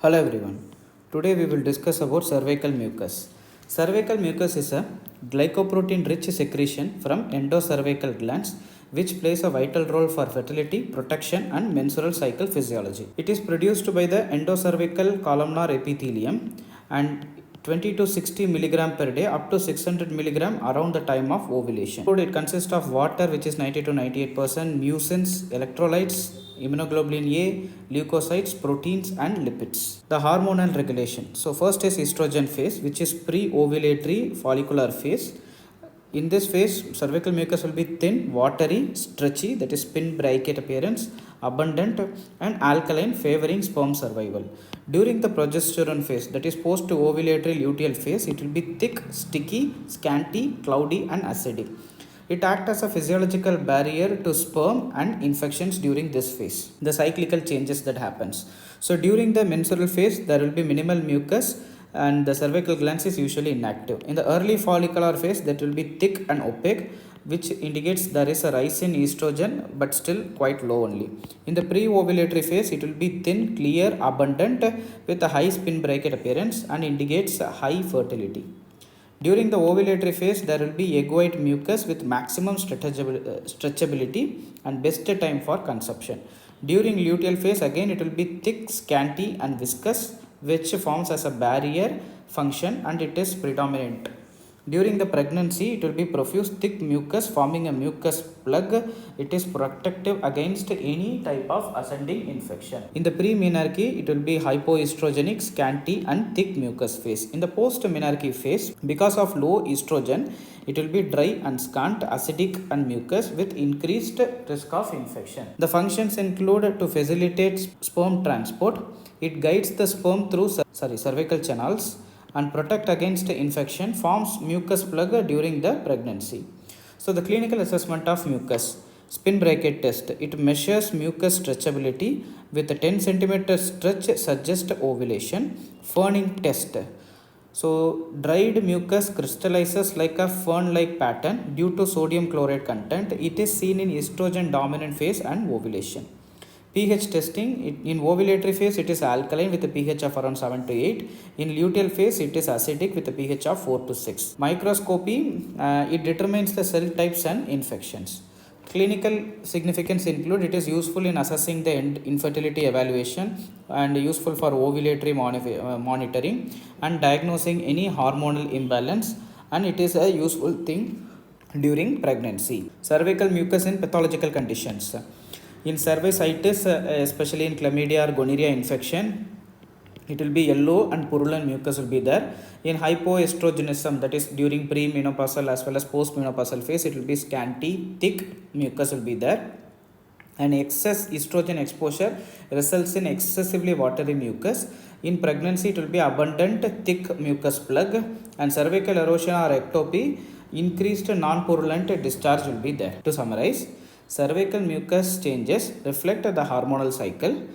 Hello everyone. Today we will discuss about cervical mucus. Cervical mucus is a glycoprotein rich secretion from endocervical glands which plays a vital role for fertility, protection and menstrual cycle physiology. It is produced by the endocervical columnar epithelium and 20 to 60 milligram per day up to 600 milligram around the time of ovulation. It consists of water which is 90 to 98%, mucins, electrolytes, immunoglobulin A, leukocytes, proteins and lipids. The hormonal regulation. So first is estrogen phase which is pre-ovulatory follicular phase. In this phase, cervical mucus will be thin, watery, stretchy, that is Spinnbarkeit appearance, abundant and alkaline, favoring sperm survival. During the progesterone phase, that is post-ovulatory luteal phase, it will be thick, sticky, scanty, cloudy and acidic. It acts as a physiological barrier to sperm and infections during this phase. The cyclical changes that happens. So during the menstrual phase, there will be minimal mucus and the cervical glands is usually inactive. In the early follicular phase, that will be thick and opaque, which indicates there is a rise in estrogen but still quite low only. In the pre-ovulatory phase, it will be thin, clear, abundant with a high Spinnbarkeit appearance and indicates high fertility. During the ovulatory phase, there will be egg white mucus with maximum stretchability and best time for conception. During luteal phase, again it will be thick, scanty and viscous, which forms as a barrier function and it is predominant. During the pregnancy, it will be profuse thick mucus forming a mucus plug. It is protective against any type of ascending infection. In the pre-menarche, it will be hypoestrogenic, scanty and thick mucus phase. In the post-menarche phase, because of low estrogen, it will be dry and scant, acidic and mucus with increased risk of infection. The functions include to facilitate sperm transport. It guides the sperm through cervical channels and protect against infection, forms mucus plug during the pregnancy. So the clinical assessment of mucus. Spinnbarkeit test. It measures mucus stretchability with a 10 cm stretch suggests ovulation. Ferning test. So dried mucus crystallizes like a fern-like pattern due to sodium chloride content. It is seen in estrogen dominant phase and ovulation. pH testing, in ovulatory phase it is alkaline with a pH of around 7 to 8. In luteal phase it is acidic with a pH of 4 to 6. Microscopy, it determines the cell types and infections. Clinical significance include it is useful in assessing the infertility evaluation and useful for ovulatory monitoring and diagnosing any hormonal imbalance, and it is a useful thing during pregnancy. Cervical mucus in pathological conditions. In cervicitis, especially in chlamydia or gonorrhea infection, it will be yellow and purulent mucus will be there. In hypoestrogenism, that is during premenopausal as well as postmenopausal phase, it will be scanty, thick mucus will be there. And excess estrogen exposure results in excessively watery mucus. In pregnancy, it will be abundant, thick mucus plug, and cervical erosion or ectopy, increased non-purulent discharge will be there. To summarize, cervical mucus changes reflect the hormonal cycle.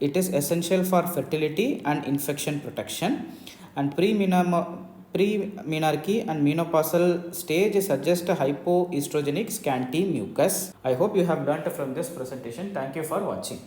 It is essential for fertility and infection protection, and pre-menarche and menopausal stage suggest hypoestrogenic scanty mucus. I hope you have learnt from this presentation. Thank you for watching.